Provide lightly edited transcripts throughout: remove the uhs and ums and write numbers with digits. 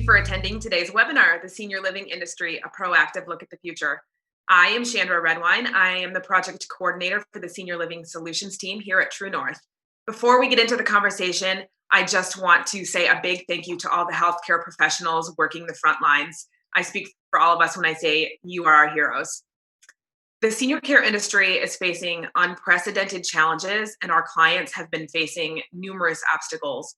you for attending today's webinar, The Senior Living Industry, a Proactive Look at the Future. I am Chandra Redwine. I am the project coordinator for the Senior Living Solutions team here at True North. Before we get into the conversation, I just want to say a big thank you to all the healthcare professionals working the front lines. I speak for all of us when I say you are our heroes. The senior care industry is facing unprecedented challenges, and our clients have been facing numerous obstacles,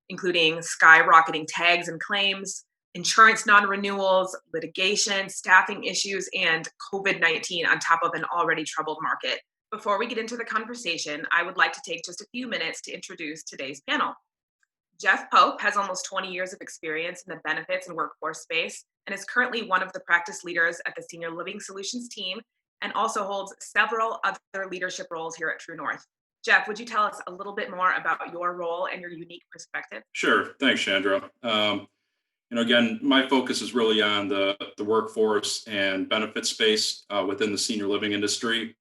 including skyrocketing tags and claims, insurance non-renewals, litigation, staffing issues, and COVID-19 on top of an already troubled market. Before we get into the conversation, I would like to take just a few minutes to introduce today's panel. Jeff Pope has almost 20 years of experience in the benefits and workforce space and is currently one of the practice leaders at the Senior Living Solutions team and also holds several other leadership roles here at True North. Jeff, would you tell us a little bit more about your role and your unique perspective? Sure. Thanks, Chandra. Again, my focus is really on the workforce and benefit space within the senior living industry.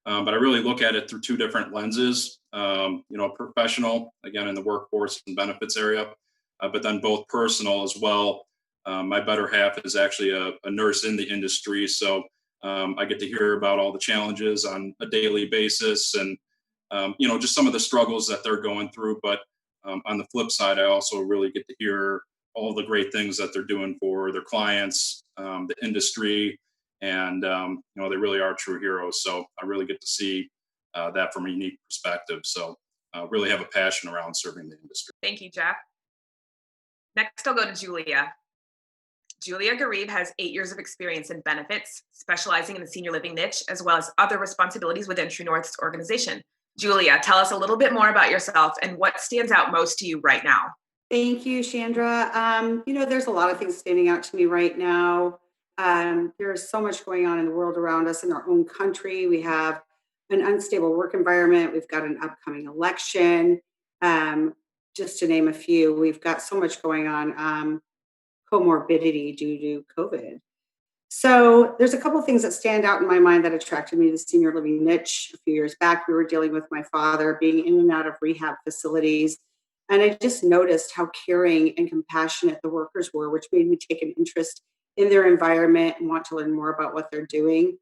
But I really look at it through two different lenses, professional, again, in the workforce and benefits area, but then both personal as well. My better half is actually a nurse in the industry. So I get to hear about all the challenges on a daily basis and just some of the struggles that they're going through. But on the flip side, I also really get to hear all the great things that they're doing for their clients, the industry, and they really are true heroes. So I really get to see that from a unique perspective. So really have a passion around serving the industry. Thank you, Jeff. Next, I'll go to Julia. Julia Garvey has 8 years of experience in benefits, specializing in the senior living niche, as well as other responsibilities within True North's organization. Julia, tell us a little bit more about yourself and what stands out most to you right now. Thank you, Chandra. There's a lot of things standing out to me right now. There's so much going on in the world around us in our own country. We have an unstable work environment. We've got an upcoming election, just to name a few. We've got so much going on, comorbidity due to COVID. So there's a couple of things that stand out in my mind that attracted me to the senior living niche. A few years back, we were dealing with my father being in and out of rehab facilities. And I just noticed how caring and compassionate the workers were, which made me take an interest in their environment and want to learn more about what they're doing.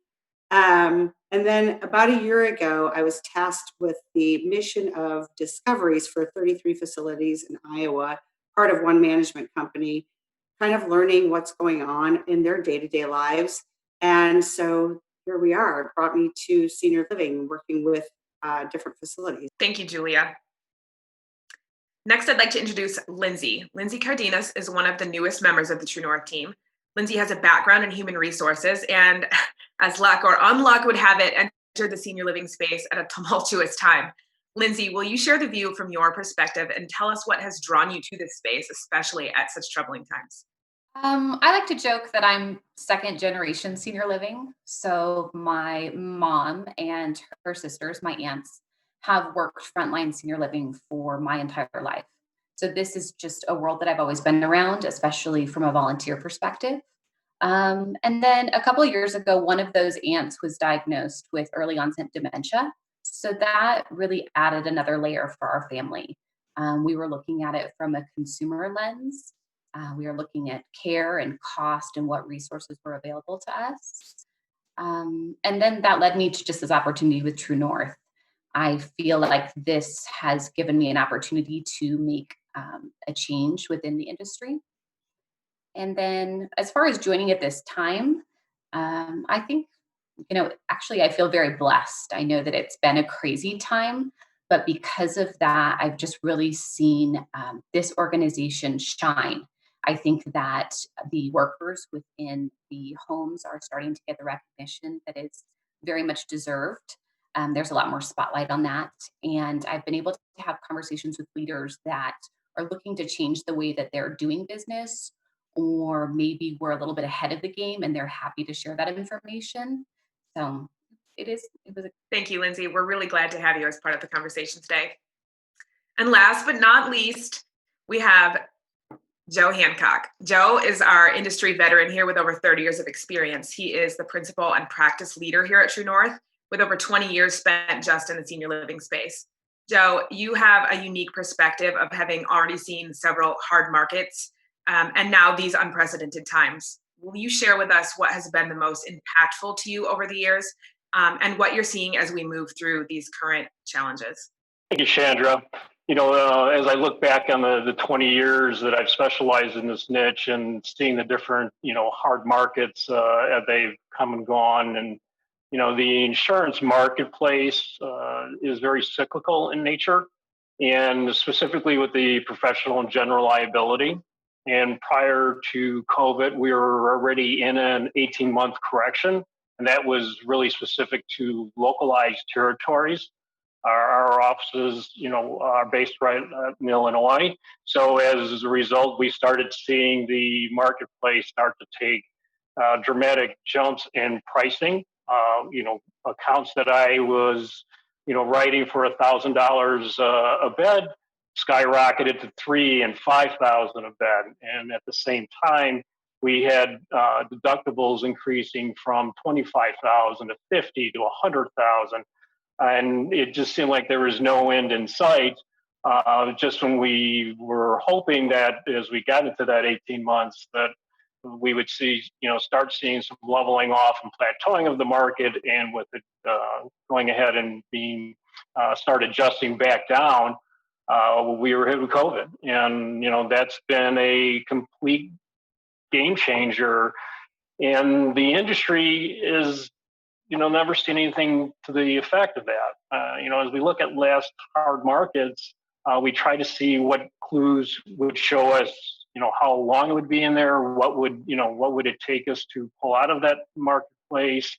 And then about a year ago, I was tasked with the mission of discoveries for 33 facilities in Iowa, part of one management company, kind of learning what's going on in their day-to-day lives. And so here we are. It brought me to senior living, working with different facilities. Thank you, Julia. Next, I'd like to introduce Lindsay. Lindsay Cardenas is one of the newest members of the True North team. Lindsay has a background in human resources and, as luck or unluck would have it, entered the senior living space at a tumultuous time. Lindsay, will you share the view from your perspective and tell us what has drawn you to this space, especially at such troubling times? I like to joke that I'm second generation senior living. So my mom and her sisters, my aunts, have worked frontline senior living for my entire life. So this is just a world that I've always been around, especially from a volunteer perspective. And then a couple of years ago, one of those aunts was diagnosed with early onset dementia. So that really added another layer for our family. We were looking at it from a consumer lens. We are looking at care and cost and what resources were available to us. And then that led me to just this opportunity with True North. I feel like this has given me an opportunity to make a change within the industry. And then as far as joining at this time, I think, actually I feel very blessed. I know that it's been a crazy time, but because of that, I've just really seen this organization shine. I think that the workers within the homes are starting to get the recognition that is very much deserved. There's a lot more spotlight on that. And I've been able to have conversations with leaders that are looking to change the way that they're doing business, or maybe we're a little bit ahead of the game and they're happy to share that information. So Thank you, Lindsay. We're really glad to have you as part of the conversation today. And last but not least, we have Joe Hancock. Joe is our industry veteran here with over 30 years of experience. He is the principal and practice leader here at True North with over 20 years spent just in the senior living space. Joe, you have a unique perspective of having already seen several hard markets and now these unprecedented times. Will you share with us what has been the most impactful to you over the years, and what you're seeing as we move through these current challenges? Thank you, Chandra. As I look back on the 20 years that I've specialized in this niche and seeing the different, hard markets as they've come and gone, and the insurance marketplace is very cyclical in nature, and specifically with the professional and general liability. And prior to COVID, we were already in an 18-month correction, and that was really specific to localized territories. Our offices, are based right in Illinois. So as a result, we started seeing the marketplace start to take dramatic jumps in pricing. Accounts that I was, writing for $1,000 a bed skyrocketed to $3,000 and $5,000 a bed. And at the same time, we had deductibles increasing from $25,000 to $50,000 to $100,000. And it just seemed like there was no end in sight. Just when we were hoping that as we got into that 18 months, that we would see, start seeing some leveling off and plateauing of the market, and with it going ahead and being start adjusting back down, we were hit with COVID, and that's been a complete game changer, and the industry is never seen anything to the effect of that. As we look at last hard markets, we try to see what clues would show us, how long it would be in there, what would it take us to pull out of that marketplace.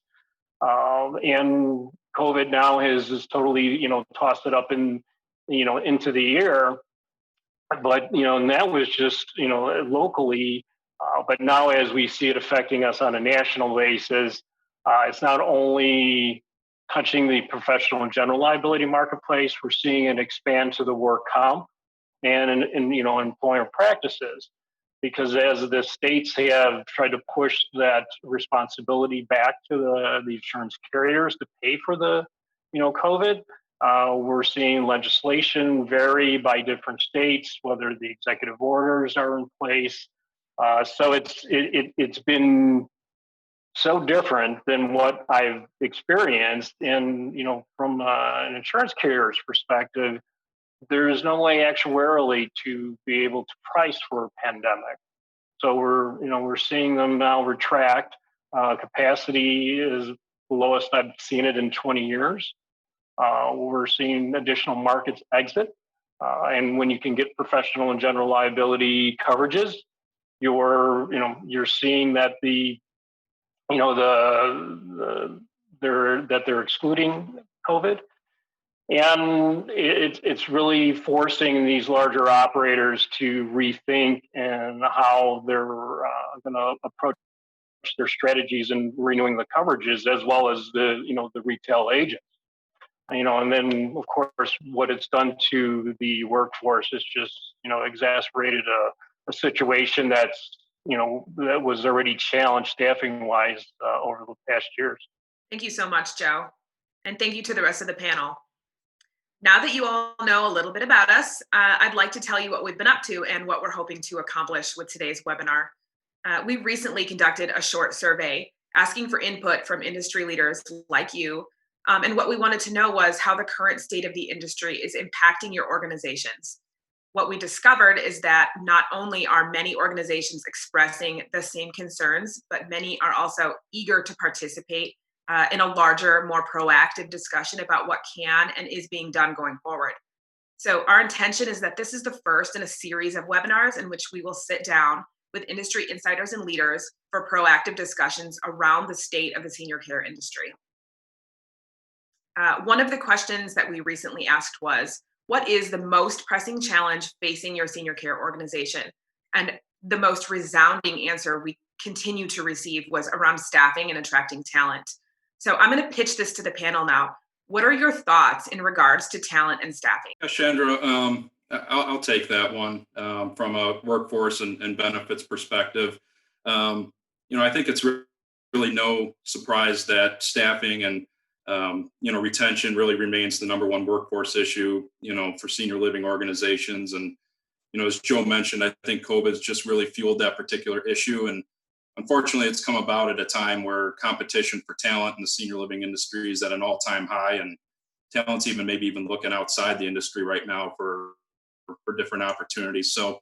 And COVID now has totally, tossed it up into the air. But, and that was just, locally. But now as we see it affecting us on a national basis, it's not only touching the professional and general liability marketplace, we're seeing it expand to the work comp and employer practices, because as the states have tried to push that responsibility back to the insurance carriers to pay for the COVID, we're seeing legislation vary by different states, whether the executive orders are in place. So it's been so different than what I've experienced. And, from an insurance carrier's perspective, there is no way actuarially to be able to price for a pandemic. So we're seeing them now retract. Capacity is the lowest I've seen it in 20 years. We're seeing additional markets exit. And when you can get professional and general liability coverages, you're seeing that they're excluding COVID, and it's really forcing these larger operators to rethink and how they're going to approach their strategies and renewing the coverages, as well as the retail agents. And then of course what it's done to the workforce is just exacerbated a situation that's that was already challenged staffing wise over the past years. Thank you so much, Joe. And thank you to the rest of the panel. Now that you all know a little bit about us, I'd like to tell you what we've been up to and what we're hoping to accomplish with today's webinar. We recently conducted a short survey asking for input from industry leaders like you. And what we wanted to know was how the current state of the industry is impacting your organizations. What we discovered is that not only are many organizations expressing the same concerns, but many are also eager to participate in a larger, more proactive discussion about what can and is being done going forward. So our intention is that this is the first in a series of webinars in which we will sit down with industry insiders and leaders for proactive discussions around the state of the senior care industry. One of the questions that we recently asked was, what is the most pressing challenge facing your senior care organization? And the most resounding answer we continue to receive was around staffing and attracting talent. So I'm going to pitch this to the panel now. What are your thoughts in regards to talent and staffing? Chandra, I'll take that one from a workforce and benefits perspective. I think it's really no surprise that staffing and retention really remains the number one workforce issue, for senior living organizations. And, as Joe mentioned, I think COVID has just really fueled that particular issue. And unfortunately, it's come about at a time where competition for talent in the senior living industry is at an all-time high, and talent's maybe even looking outside the industry right now for different opportunities. So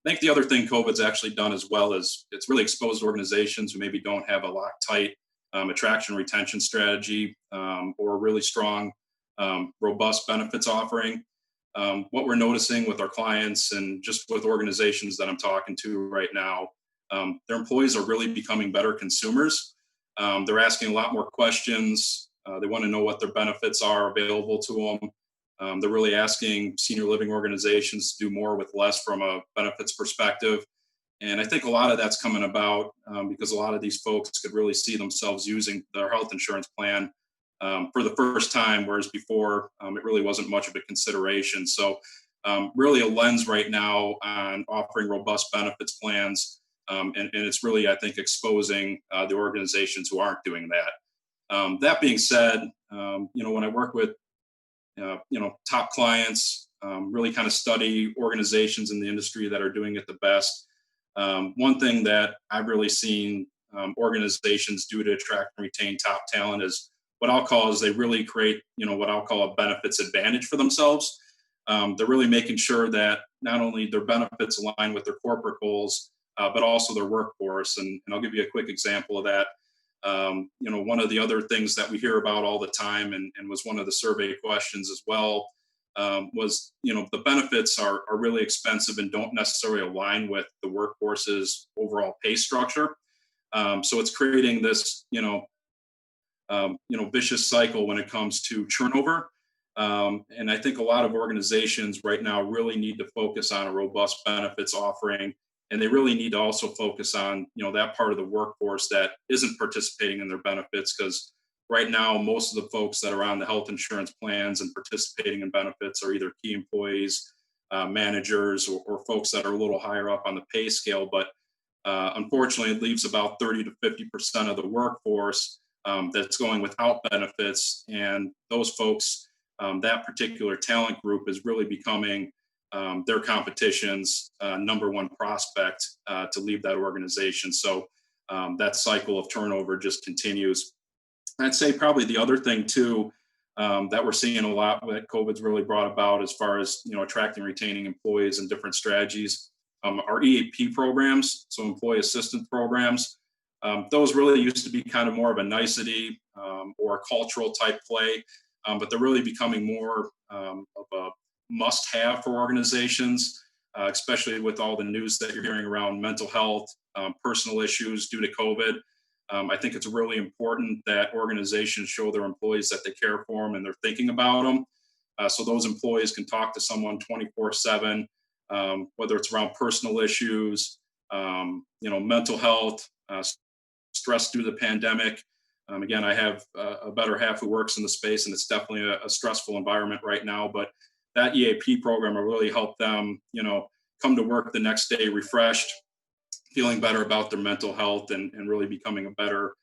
I think the other thing COVID's actually done as well is it's really exposed organizations who maybe don't have a lock-tight attraction retention strategy or a really strong, robust benefits offering. What we're noticing with our clients and just with organizations that I'm talking to right now, their employees are really becoming better consumers. They're asking a lot more questions. They want to know what their benefits are available to them. They're really asking senior living organizations to do more with less from a benefits perspective. And I think a lot of that's coming about because a lot of these folks could really see themselves using their health insurance plan for the first time, whereas before it really wasn't much of a consideration. So really a lens right now on offering robust benefits plans. And it's really, I think, exposing the organizations who aren't doing that. That being said, when I work with, top clients, really kind of study organizations in the industry that are doing it the best. One thing that I've really seen organizations do to attract and retain top talent is what I'll call is they really create, what I'll call a benefits advantage for themselves. They're really making sure that not only their benefits align with their corporate goals, but also their workforce. And I'll give you a quick example of that. One of the other things that we hear about all the time and was one of the survey questions as well was, the benefits are really expensive and don't necessarily align with the workforce's overall pay structure. So it's creating this, vicious cycle when it comes to turnover. And I think a lot of organizations right now really need to focus on a robust benefits offering. And they really need to also focus on, that part of the workforce that isn't participating in their benefits, because right now, most of the folks that are on the health insurance plans and participating in benefits are either key employees, managers, or folks that are a little higher up on the pay scale. But unfortunately, it leaves about 30 to 50% of the workforce that's going without benefits. And those folks, that particular talent group is really becoming their competition's number one prospect to leave that organization. So that cycle of turnover just continues. I'd say probably the other thing too that we're seeing a lot that COVID's really brought about as far as attracting, retaining employees and different strategies are EAP programs, so employee assistance programs. Those really used to be kind of more of a nicety or a cultural type play, but they're really becoming more of a must-have for organizations, especially with all the news that you're hearing around mental health, personal issues due to COVID. I think it's really important that organizations show their employees that they care for them and they're thinking about them. So those employees can talk to someone 24/7, whether it's around personal issues, mental health, stress due to the pandemic. Again, I have a better half who works in the space, and it's definitely a stressful environment right now. But that EAP program will really help them, come to work the next day refreshed, feeling better about their mental health, and really becoming a better,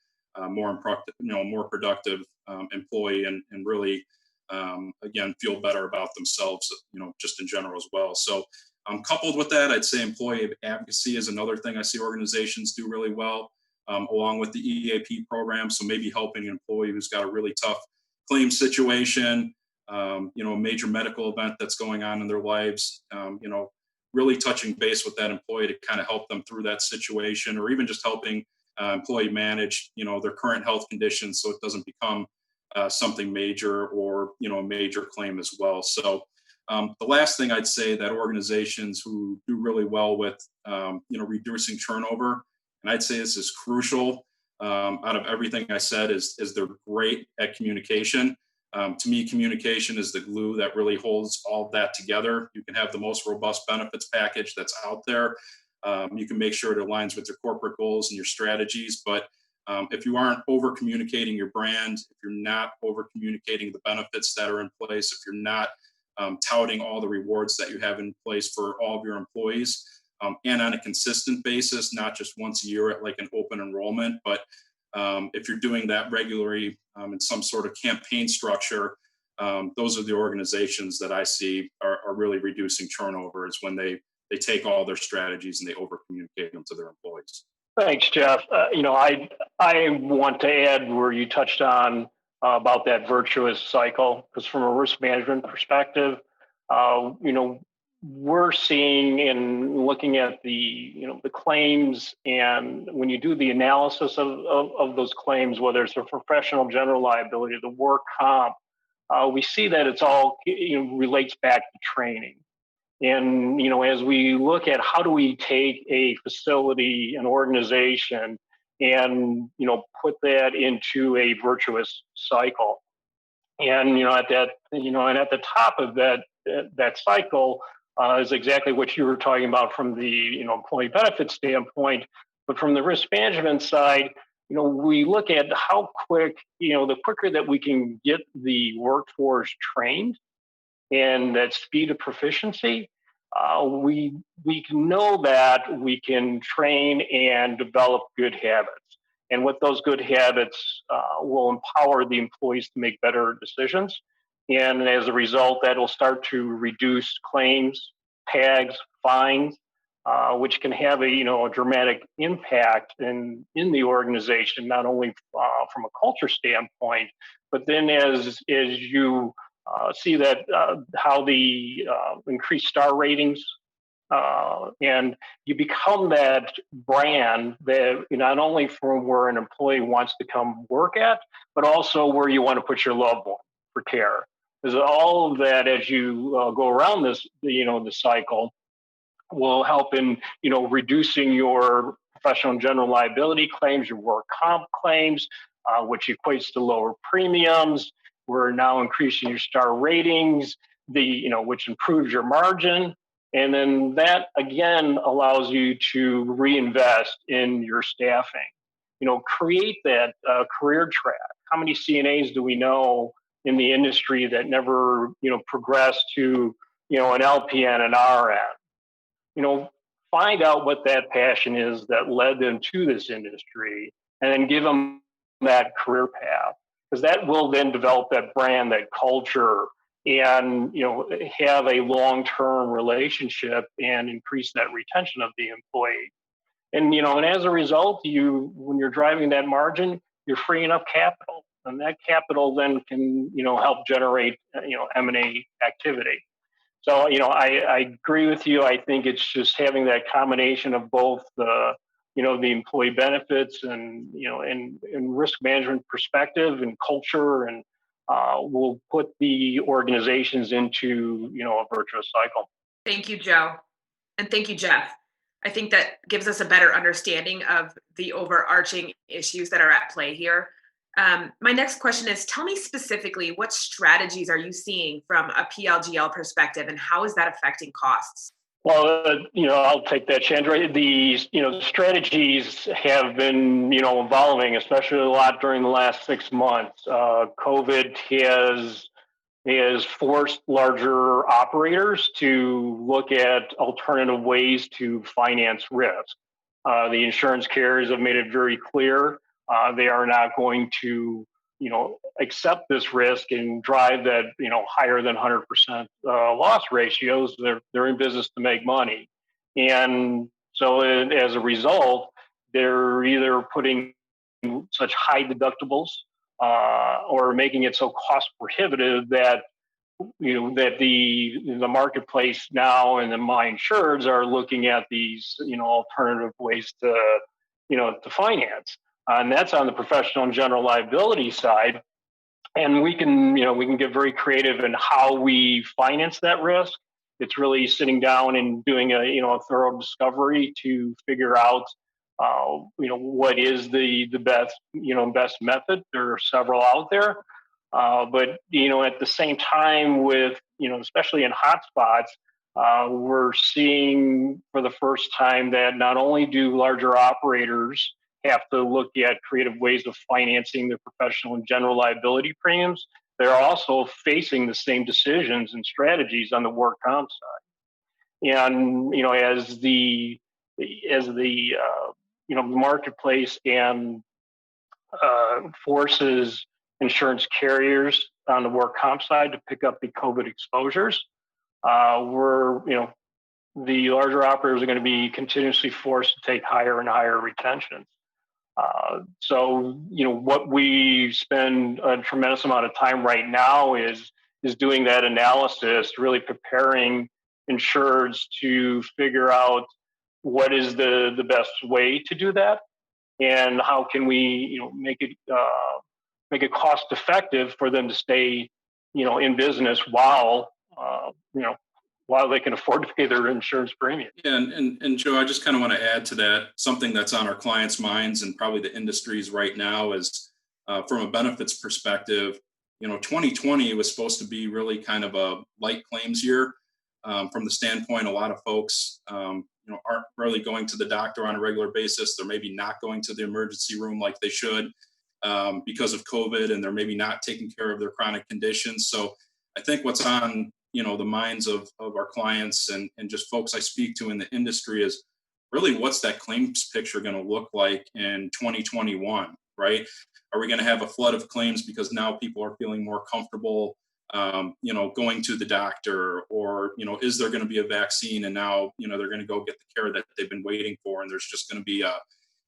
more productive employee, and really, again, feel better about themselves, just in general as well. So coupled with that, I'd say employee advocacy is another thing I see organizations do really well, along with the EAP program. So maybe helping an employee who's got a really tough claim situation, a major medical event that's going on in their lives, really touching base with that employee to kind of help them through that situation, or even just helping employee manage, their current health conditions so it doesn't become something major or, a major claim as well. So the last thing I'd say that organizations who do really well with, reducing turnover, and I'd say this is crucial out of everything I said, is they're great at communication. To me, communication is the glue that really holds all of that together. You can have the most robust benefits package that's out there. You can make sure it aligns with your corporate goals and your strategies. But if you aren't over communicating your brand, if you're not over communicating the benefits that are in place, if you're not touting all the rewards that you have in place for all of your employees, and on a consistent basis, not just once a year at like an open enrollment, but if you're doing that regularly in some sort of campaign structure, those are the organizations that I see are really reducing turnover, is when they they take all their strategies and they over communicate them to their employees. Thanks, Jeff. I want to add where you touched on about that virtuous cycle, because from a risk management perspective, we're seeing and looking at the claims, and when you do the analysis of those claims, whether it's a professional general liability, the work comp, we see that it's all relates back to training. And as we look at how do we take a facility, an organization, and put that into a virtuous cycle, and at the top of that cycle is exactly what you were talking about from the employee benefit standpoint. But from the risk management side, we look at how quick, the quicker that we can get the workforce trained and that speed of proficiency, we can know that we can train and develop good habits. And with those good habits, will empower the employees to make better decisions. And as a result, that will start to reduce claims, tags, fines, which can have a dramatic impact in the organization, not only from a culture standpoint, but then as you see that how the increased star ratings, and you become that brand that not only from where an employee wants to come work at, but also where you want to put your loved one for care. Because all of that, as you go around this, the cycle, will help in reducing your professional and general liability claims, your work comp claims, which equates to lower premiums. We're now increasing your star ratings, which improves your margin. And then that again allows you to reinvest in your staffing, create that career track. How many CNAs do we know in the industry that never, progressed to, an LPN and RN? Find out what that passion is that led them to this industry, and then give them that career path, because that will then develop that brand, that culture, and have a long-term relationship and increase that retention of the employee. And and as a result, when you're driving that margin, you're freeing up capital, and that capital then can help generate M&A activity. So I agree with you. I think it's just having that combination of both the the employee benefits and and risk management perspective and culture, and will put the organizations into a virtuous cycle. Thank you, Joe. And thank you, Jeff. I think that gives us a better understanding of the overarching issues that are at play here. My next question is, tell me specifically, what strategies are you seeing from a PLGL perspective, and how is that affecting costs? Well, I'll take that, Chandra. The strategies have been evolving, especially a lot during the last 6 months. COVID has forced larger operators to look at alternative ways to finance risk. The insurance carriers have made it very clear they are not going to accept this risk and drive that higher than 100% loss ratios. They're in business to make money, and so as a result, they're either putting such high deductibles or making it so cost prohibitive that that the marketplace now and the my insureds are looking at these alternative ways to to finance. And that's on the professional and general liability side. And we can get very creative in how we finance that risk. It's really sitting down and doing a thorough discovery to figure out what is the best method. There are several out there, but at the same time, with especially in hotspots, we're seeing for the first time that not only do larger operators have to look at creative ways of financing their professional and general liability premiums, they're also facing the same decisions and strategies on the work comp side. And as the marketplace and forces insurance carriers on the work comp side to pick up the COVID exposures, we're the larger operators are going to be continuously forced to take higher and higher retentions. So, what we spend a tremendous amount of time right now is doing that analysis, really preparing insureds to figure out what is the best way to do that, and how can we, make it cost effective for them to stay, in business while, while they can afford to pay their insurance premium. Yeah, and Joe, I just kind of want to add to that. Something that's on our clients' minds and probably the industries right now is from a benefits perspective. 2020 was supposed to be really kind of a light claims year. From the standpoint, a lot of folks, aren't really going to the doctor on a regular basis. They're maybe not going to the emergency room like they should because of COVID, and they're maybe not taking care of their chronic conditions. So I think what's on the minds of our clients and just folks I speak to in the industry is really what's that claims picture going to look like in 2021, right? Are we going to have a flood of claims because now people are feeling more comfortable, going to the doctor, or, is there going to be a vaccine and now, they're going to go get the care that they've been waiting for, and there's just going to be a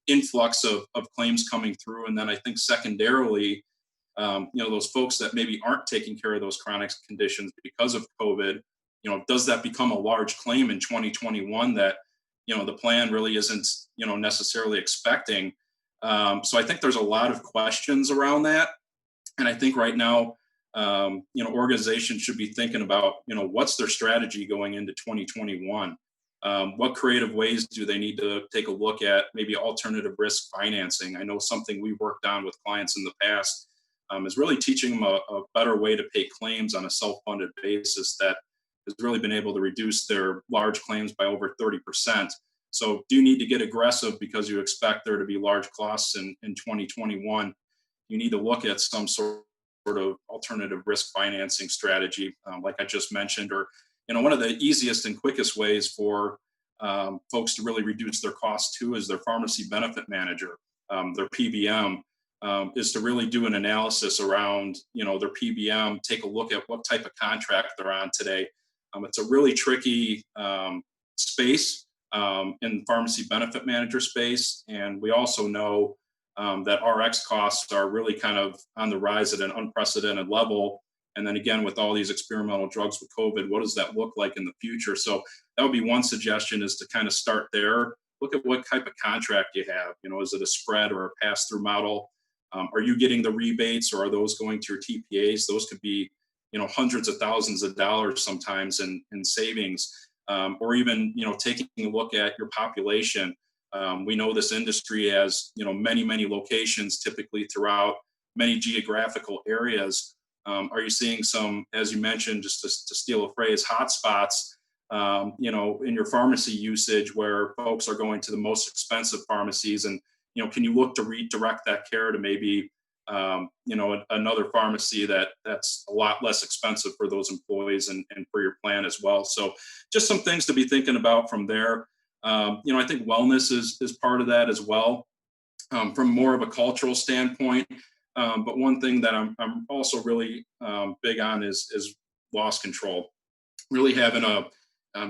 influx of claims coming through. And then I think secondarily, those folks that maybe aren't taking care of those chronic conditions because of COVID, does that become a large claim in 2021 that, the plan really isn't, necessarily expecting? So I think there's a lot of questions around that. And I think right now, organizations should be thinking about, what's their strategy going into 2021? What creative ways do they need to take a look at maybe alternative risk financing? I know something we worked on with clients in the past is really teaching them a better way to pay claims on a self-funded basis that has really been able to reduce their large claims by over 30%. So do you need to get aggressive because you expect there to be large costs in 2021? You need to look at some sort of alternative risk financing strategy, like I just mentioned, or, one of the easiest and quickest ways for folks to really reduce their costs too is their pharmacy benefit manager, their PBM. Is to really do an analysis around, their PBM, take a look at what type of contract they're on today. It's a really tricky space in pharmacy benefit manager space. And we also know that RX costs are really kind of on the rise at an unprecedented level. And then again, with all these experimental drugs with COVID, what does that look like in the future? So that would be one suggestion, is to kind of start there. Look at what type of contract you have. Is it a spread or a pass-through model? Are you getting the rebates, or are those going to your TPAs? Those could be, hundreds of thousands of dollars sometimes in savings, or even, taking a look at your population. We know this industry has, many, many locations, typically throughout many geographical areas. Are you seeing some, as you mentioned, just to steal a phrase, hotspots, in your pharmacy usage, where folks are going to the most expensive pharmacies? And can you look to redirect that care to maybe, another pharmacy that's a lot less expensive for those employees and for your plan as well? So just some things to be thinking about from there. I think wellness is part of that as well, from more of a cultural standpoint. But one thing that I'm also really big on is loss control. Really having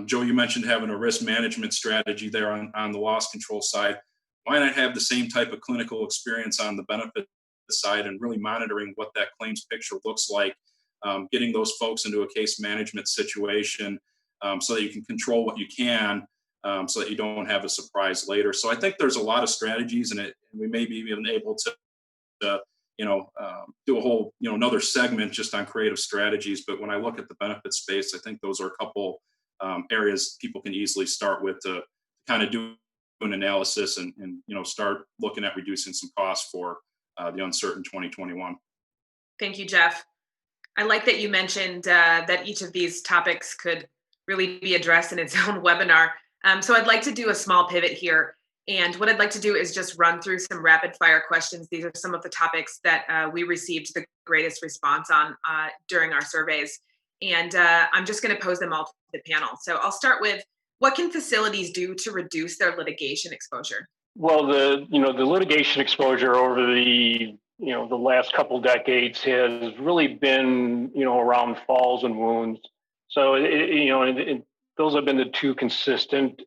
Joe, you mentioned having a risk management strategy there on the loss control side. Why not have the same type of clinical experience on the benefit side, and really monitoring what that claims picture looks like, getting those folks into a case management situation so that you can control what you can, so that you don't have a surprise later. So I think there's a lot of strategies, and we may be even able to do a whole, another segment just on creative strategies. But when I look at the benefit space, I think those are a couple areas people can easily start with to kind of do an analysis and start looking at reducing some costs for the uncertain 2021. Thank you, Jeff. I like that you mentioned that each of these topics could really be addressed in its own webinar. So I'd like to do a small pivot here. And what I'd like to do is just run through some rapid fire questions. These are some of the topics that we received the greatest response on during our surveys. And I'm just going to pose them all to the panel. So I'll start with, what can facilities do to reduce their litigation exposure? Well, the litigation exposure over the last couple decades has really been around falls and wounds. So those have been the two consistent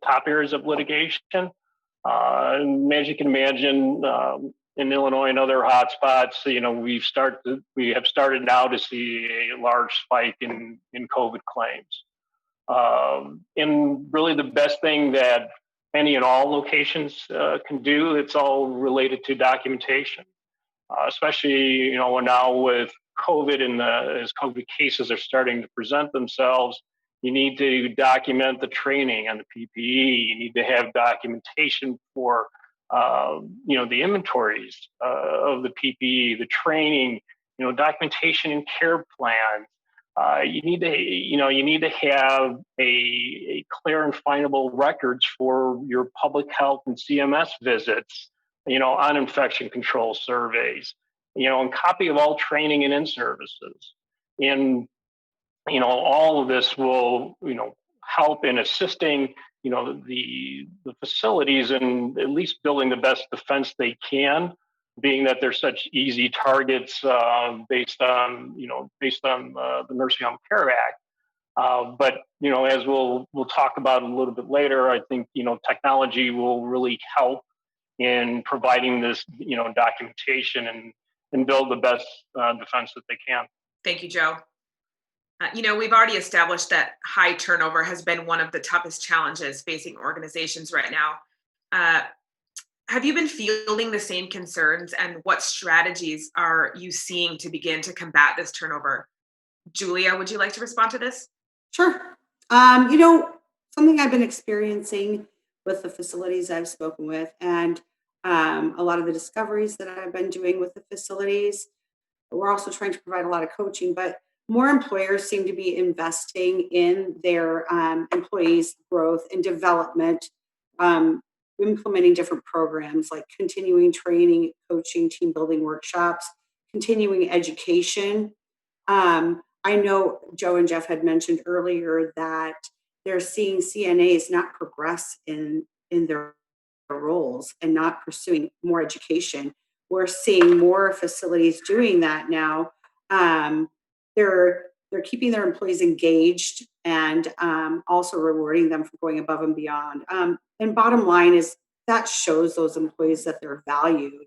top areas of litigation. And as you can imagine, in Illinois and other hotspots, we have started now to see a large spike in COVID claims. And really the best thing that any and all locations can do, it's all related to documentation, especially, now with COVID and as COVID cases are starting to present themselves. You need to document the training on the PPE. You need to have documentation for, the inventories of the PPE, the training, documentation and care plans. You need to have a clear and findable records for your public health and CMS visits, on infection control surveys, and copy of all training and in-services. And all of this will, help in assisting, the facilities in at least building the best defense they can, being that they're such easy targets based on the Nursing Home Care Act. But as we'll talk about a little bit later, I think technology will really help in providing this documentation and build the best defense that they can. Thank you, Joe. We've already established that high turnover has been one of the toughest challenges facing organizations right now. Have you been fielding the same concerns, and what strategies are you seeing to begin to combat this turnover? Julia, would you like to respond to this? Sure. Something I've been experiencing with the facilities I've spoken with, and a lot of the discoveries that I've been doing with the facilities, we're also trying to provide a lot of coaching, but more employers seem to be investing in their employees' growth and development, implementing different programs like continuing training, coaching, team building workshops, continuing education. I know Joe and Jeff had mentioned earlier that they're seeing CNAs not progress in their roles and not pursuing more education. We're seeing more facilities doing that now. They're keeping their employees engaged and also rewarding them for going above and beyond. And bottom line is that shows those employees that they're valued.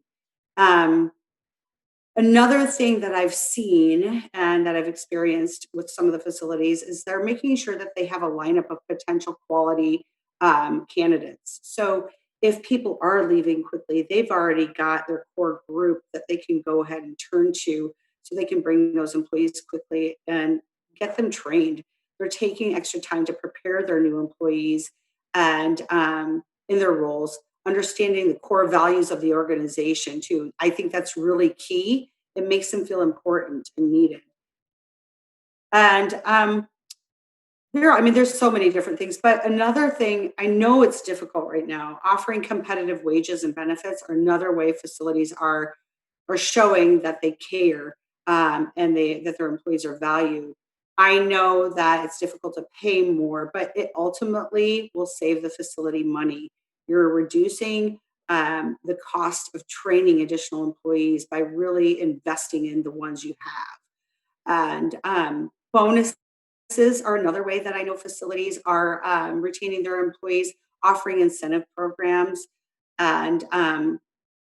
Another thing that I've seen and that I've experienced with some of the facilities is they're making sure that they have a lineup of potential quality candidates. So if people are leaving quickly, they've already got their core group that they can go ahead and turn to, so they can bring those employees quickly and get them trained. They're taking extra time to prepare their new employees and in their roles, understanding the core values of the organization too. I think that's really key. It makes them feel important and needed. And there's so many different things, but another thing, I know it's difficult right now, offering competitive wages and benefits are another way facilities are showing that they care. And that their employees are valued. I know that it's difficult to pay more, but it ultimately will save the facility money. You're reducing the cost of training additional employees by really investing in the ones you have. And bonuses are another way that I know facilities are retaining their employees, offering incentive programs, and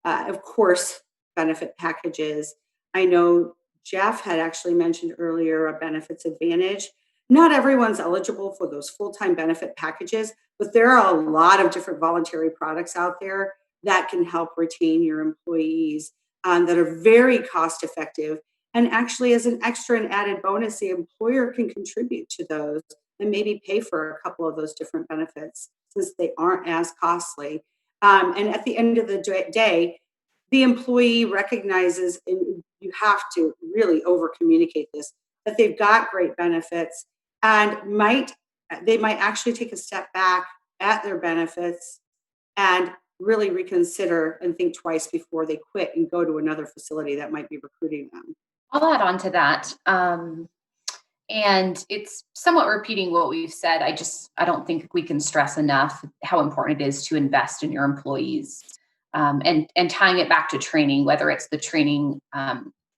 of course, benefit packages. I know Jeff had actually mentioned earlier a benefits advantage. Not everyone's eligible for those full-time benefit packages, but there are a lot of different voluntary products out there that can help retain your employees that are very cost effective. And actually, as an extra and added bonus, the employer can contribute to those and maybe pay for a couple of those different benefits since they aren't as costly. And at the end of the day, the employee recognizes, and you have to really over communicate this, that they've got great benefits and they might actually take a step back at their benefits and really reconsider and think twice before they quit and go to another facility that might be recruiting them. I'll add on to that. And it's somewhat repeating what we've said. I don't think we can stress enough how important it is to invest in your employees. And tying it back to training, whether it's the training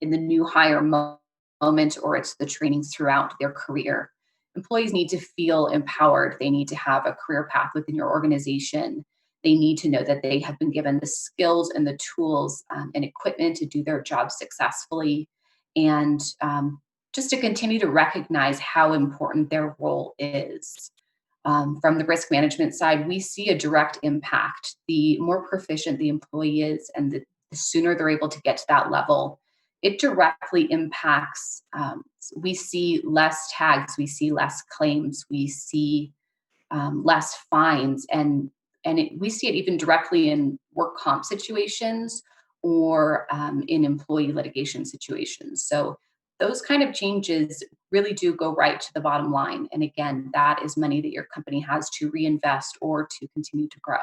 in the new hire moment or it's the training throughout their career. employees need to feel empowered. They need to have a career path within your organization. They need to know that they have been given the skills and the tools and equipment to do their job successfully, and just to continue to recognize how important their role is. From the risk management side, we see a direct impact. The more proficient the employee is, and the sooner they're able to get to that level, it directly impacts. We see less tags, we see less claims, we see less fines, and we see it even directly in work comp situations or in employee litigation situations. So those kind of changes really do go right to the bottom line. And again, that is money that your company has to reinvest or to continue to grow.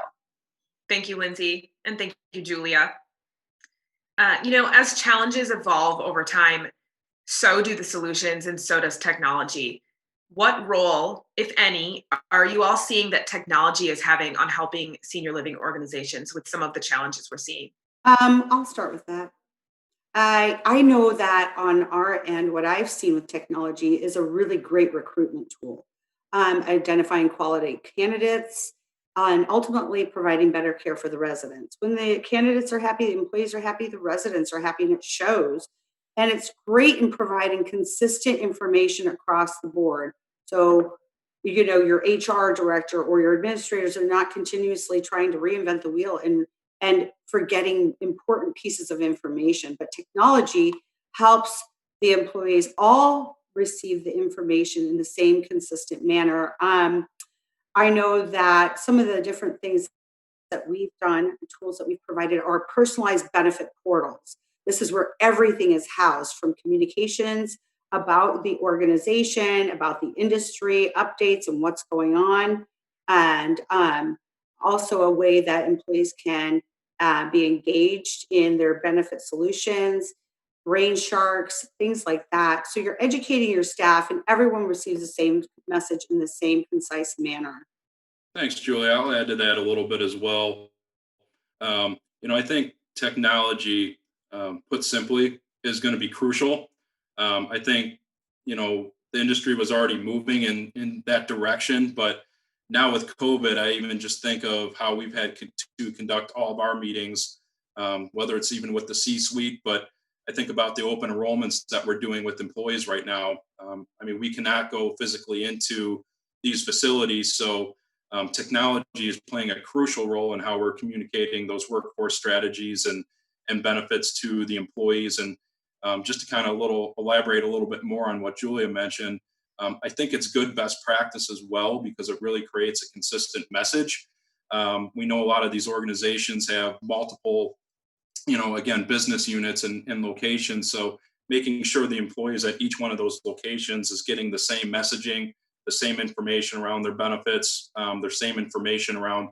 Thank you, Lindsay. And thank you, Julia. As challenges evolve over time, so do the solutions and so does technology. What role, if any, are you all seeing that technology is having on helping senior living organizations with some of the challenges we're seeing? I'll start with that. I know that on our end, what I've seen with technology is a really great recruitment tool, identifying quality candidates and ultimately providing better care for the residents. When the candidates are happy, the employees are happy, the residents are happy, and it shows. And it's great in providing consistent information across the board. So, your HR director or your administrators are not continuously trying to reinvent the wheel and forgetting important pieces of information. But technology helps the employees all receive the information in the same consistent manner. I know that some of the different things that we've done, the tools that we've provided, are personalized benefit portals. This is where everything is housed, from communications about the organization, about the industry, updates and what's going on, and also a way that employees can be engaged in their benefit solutions, brain sharks, things like that. So you're educating your staff and everyone receives the same message in the same concise manner. Thanks, Julia. I'll add to that a little bit as well. I think technology, put simply, is going to be crucial. I think, the industry was already moving in that direction, but now with COVID, I even just think of how we've had to conduct all of our meetings, whether it's even with the C-suite, but I think about the open enrollments that we're doing with employees right now. We cannot go physically into these facilities. So technology is playing a crucial role in how we're communicating those workforce strategies and benefits to the employees. And just to kind of elaborate a little bit more on what Julia mentioned, I think it's good best practice as well, because it really creates a consistent message. We know a lot of these organizations have multiple, business units and locations. So making sure the employees at each one of those locations is getting the same messaging, the same information around their benefits, their same information around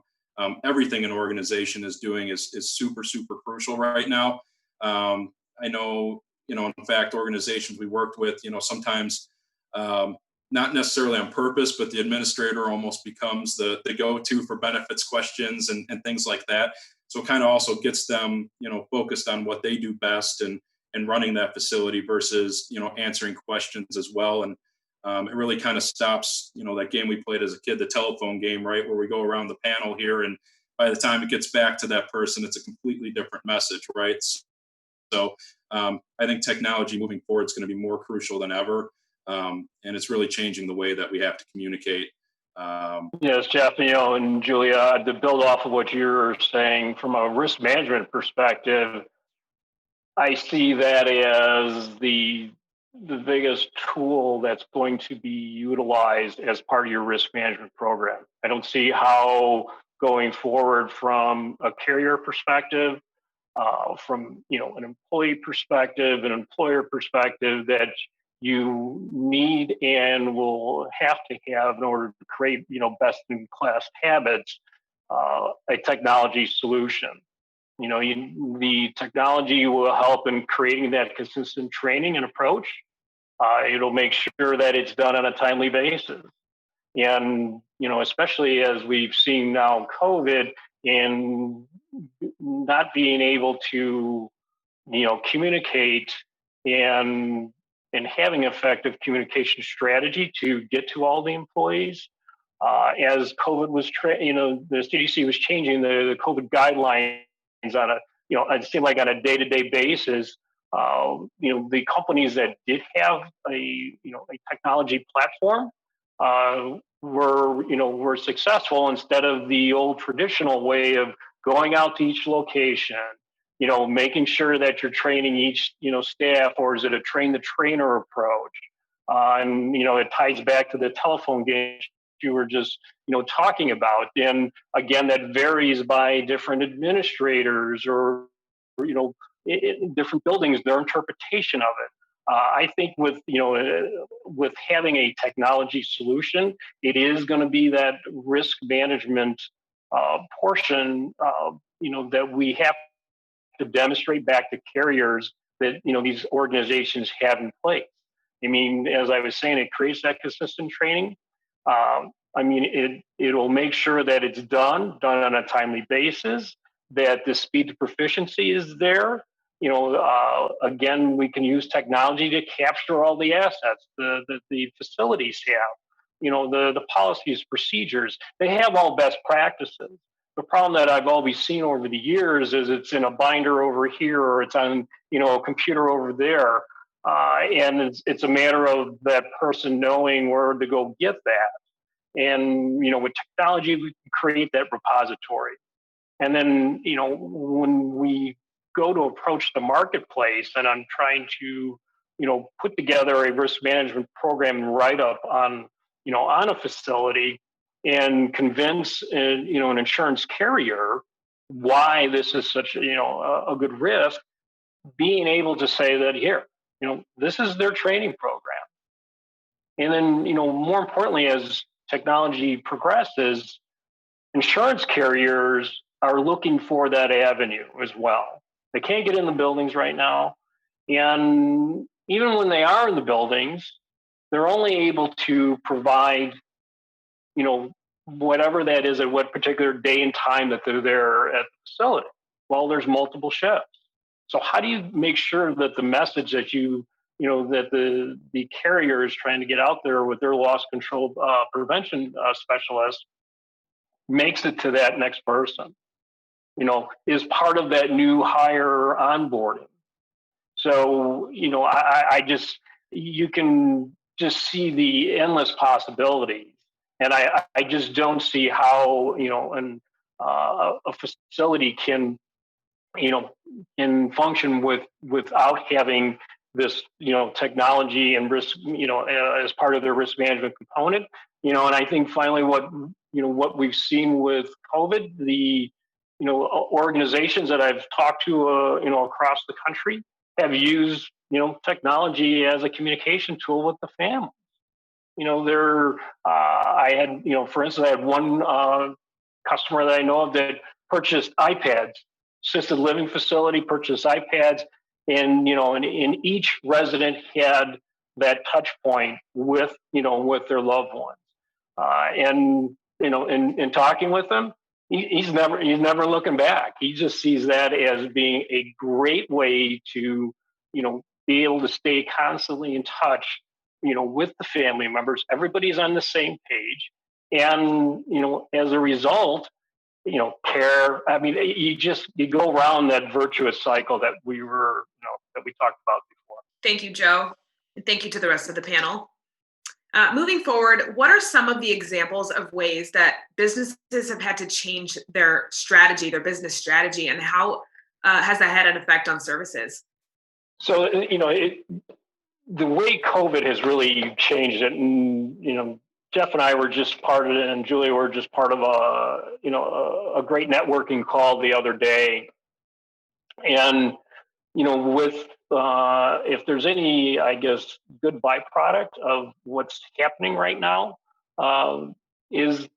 everything an organization is doing is super, super crucial right now. I know, in fact, organizations we worked with, sometimes not necessarily on purpose, but the administrator almost becomes the go-to for benefits questions and things like that. So it kind of also gets them, focused on what they do best and running that facility versus, answering questions as well. And it really kind of stops, that game we played as a kid, the telephone game, right, where we go around the panel here, and by the time it gets back to that person, it's a completely different message, right? So I think technology moving forward is going to be more crucial than ever, and it's really changing the way that we have to communicate. Yes, Jeff, and Julia, to build off of what you're saying from a risk management perspective, I see that as the biggest tool that's going to be utilized as part of your risk management program. I don't see how going forward from a carrier perspective, from an employee perspective, an employer perspective, that you need and will have to have in order to create best in class habits, a technology solution. The technology will help in creating that consistent training and approach. It'll make sure that it's done on a timely basis. And, especially as we've seen now COVID and not being able to, communicate and and having effective communication strategy to get to all the employees. As COVID was, the CDC was changing the COVID guidelines on a, it seemed like on a day-to-day basis. The companies that did have a technology platform were successful instead of the old traditional way of going out to each location, making sure that you're training each, staff, or is it a train the trainer approach? And, it ties back to the telephone game you were just, talking about. And again, that varies by different administrators or, different buildings, their interpretation of it. I think with having a technology solution, it is going to be that risk management portion, that we have to demonstrate back to carriers that these organizations have in place. I mean, as I was saying, it creates that consistent training. It'll make sure that it's done on a timely basis, that the speed to proficiency is there. Again, we can use technology to capture all the assets that the facilities have, the policies, procedures. They have all best practices. The problem that I've always seen over the years is it's in a binder over here, or it's on, a computer over there. And it's a matter of that person knowing where to go get that. And, with technology, we can create that repository. And then, when we go to approach the marketplace and I'm trying to, put together a risk management program and write up on, on a facility and convince, an insurance carrier why this is such, a good risk, being able to say that here, this is their training program. And then, more importantly, as technology progresses, insurance carriers are looking for that avenue as well. They can't get in the buildings right now. And even when they are in the buildings, they're only able to provide, whatever that is at what particular day and time that they're there at the facility. Well, there's multiple shifts. So how do you make sure that the message that that the carrier is trying to get out there with their loss control prevention specialist makes it to that next person, is part of that new hire onboarding. So, you can just see the endless possibilities. And I just don't see how, a facility can function without having this, technology and risk, as part of their risk management component, and I think finally what we've seen with COVID, the, organizations that I've talked to, across the country have used, technology as a communication tool with the family. I had, for instance, I had one customer that I know of that purchased iPads, assisted living facility purchased iPads, and and each resident had that touch point with their loved ones, and in talking with them, he's never looking back. He just sees that as being a great way to be able to stay constantly in touch with the family members. Everybody's on the same page, and as a result, care. I mean, you go around that virtuous cycle that we talked about before. Thank you, Joe. And thank you to the rest of the panel. Moving forward, what are some of the examples of ways that businesses have had to change their strategy, their business strategy, and how has that had an effect on services? So, the way COVID has really changed it, and Jeff and I were just part of it, and Julia were just part of a great networking call the other day. And with if there's any, I guess, good byproduct of what's happening right now, is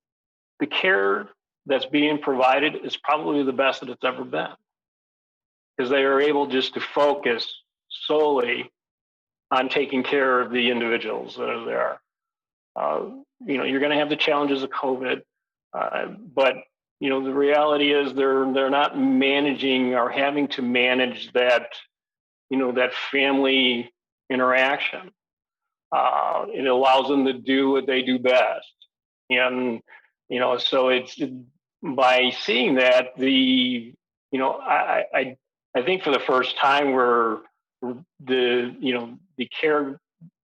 the care that's being provided is probably the best that it's ever been, because they are able just to focus solely on taking care of the individuals that are there. You're going to have the challenges of COVID, but the reality is they're not managing or having to manage that, that family interaction. It allows them to do what they do best. And, so it's by seeing that I think for the first time where the care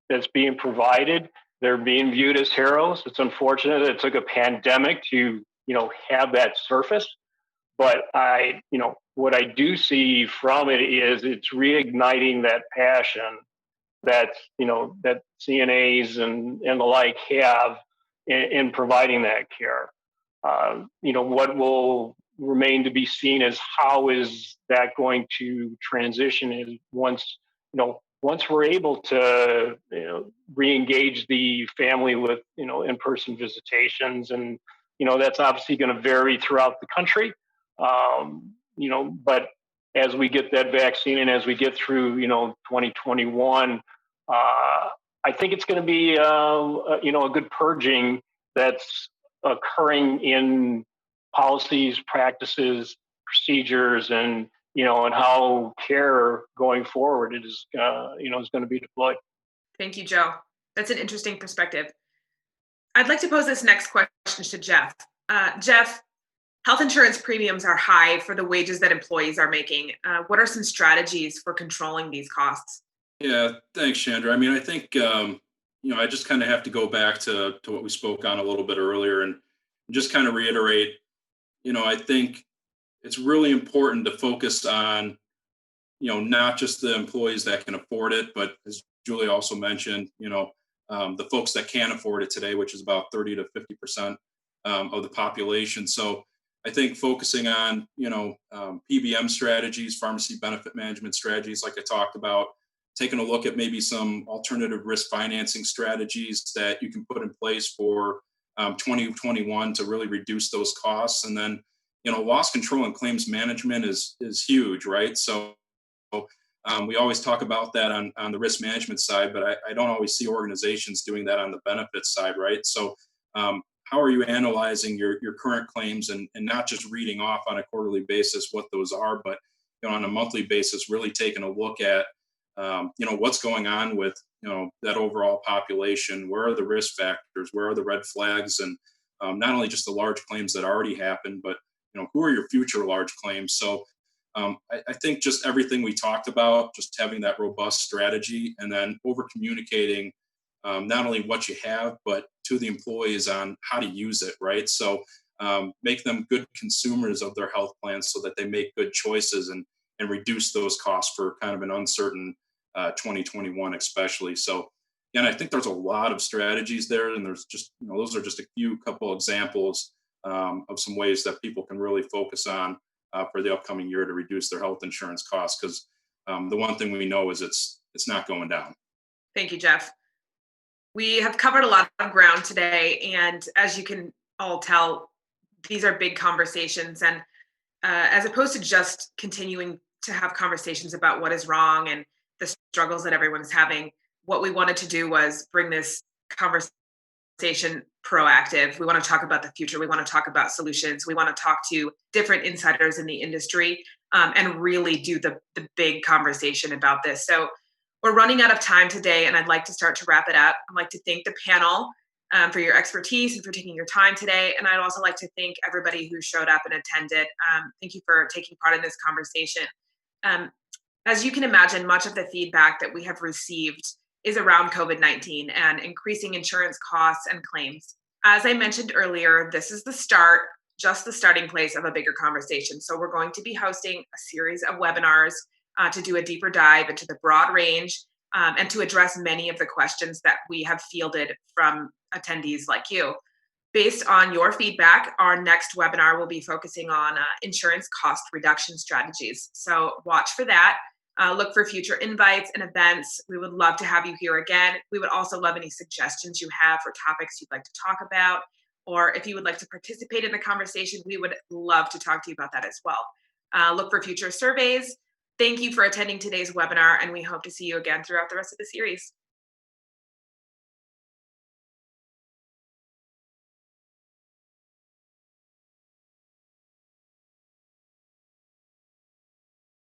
that's being provided, they're being viewed as heroes. It's unfortunate that it took a pandemic to, have that surface. But what I do see from it is it's reigniting that passion that that CNAs and the like have in providing that care. What will remain to be seen is how is that going to transition is once we're able to re-engage the family with in-person visitations, and that's obviously going to vary throughout the country. But as we get that vaccine and as we get through 2021, I think it's going to be a good purging that's occurring in policies, practices, procedures, and and how care going forward is is going to be deployed. Thank you, Joe. That's an interesting perspective. I'd like to pose this next question to Jeff. Jeff, health insurance premiums are high for the wages that employees are making. What are some strategies for controlling these costs? Yeah, thanks, Chandra. I mean, I think I just kind of have to go back to what we spoke on a little bit earlier and just kind of reiterate. I think it's really important to focus on not just the employees that can afford it, but as Julie also mentioned, the folks that can't afford it today, which is about 30 to 50% of the population. So I think focusing on PBM strategies, pharmacy benefit management strategies, like I talked about, taking a look at maybe some alternative risk financing strategies that you can put in place for 2021 to really reduce those costs. And then, loss control and claims management is huge, right? So we always talk about that on the risk management side, but I don't always see organizations doing that on the benefits side, right? So how are you analyzing your current claims and not just reading off on a quarterly basis what those are, but on a monthly basis, really taking a look at what's going on with that overall population, where are the risk factors, where are the red flags, and not only just the large claims that already happened, but who are your future large claims. So I think just everything we talked about, just having that robust strategy and then over communicating not only what you have, but to the employees on how to use it, right? So make them good consumers of their health plans so that they make good choices and reduce those costs for kind of an uncertain 2021 especially. So again, I think there's a lot of strategies there, and there's just those are just a couple examples of some ways that people can really focus on for the upcoming year to reduce their health insurance costs, because the one thing we know is it's not going down. Thank you, Jeff. We have covered a lot of ground today, and as you can all tell, these are big conversations, and as opposed to just continuing to have conversations about what is wrong and the struggles that everyone's having, what we wanted to do was bring this conversation proactive. We want to talk about the future. We want to talk about solutions. We want to talk to different insiders in the industry and really do the big conversation about this. So we're running out of time today, and I'd like to start to wrap it up. I'd like to thank the panel for your expertise and for taking your time today. And I'd also like to thank everybody who showed up and attended. Thank you for taking part in this conversation. As you can imagine, much of the feedback that we have received is around COVID-19 and increasing insurance costs and claims. As I mentioned earlier, this is the start, just the starting place of a bigger conversation. So we're going to be hosting a series of webinars to do a deeper dive into the broad range and to address many of the questions that we have fielded from attendees like you. Based on your feedback, our next webinar will be focusing on insurance cost reduction strategies. So watch for that. Look for future invites and events. We would love to have you here again. We would also love any suggestions you have for topics you'd like to talk about, or if you would like to participate in the conversation, we would love to talk to you about that as well. Look for future surveys. Thank you for attending today's webinar, and we hope to see you again throughout the rest of the series.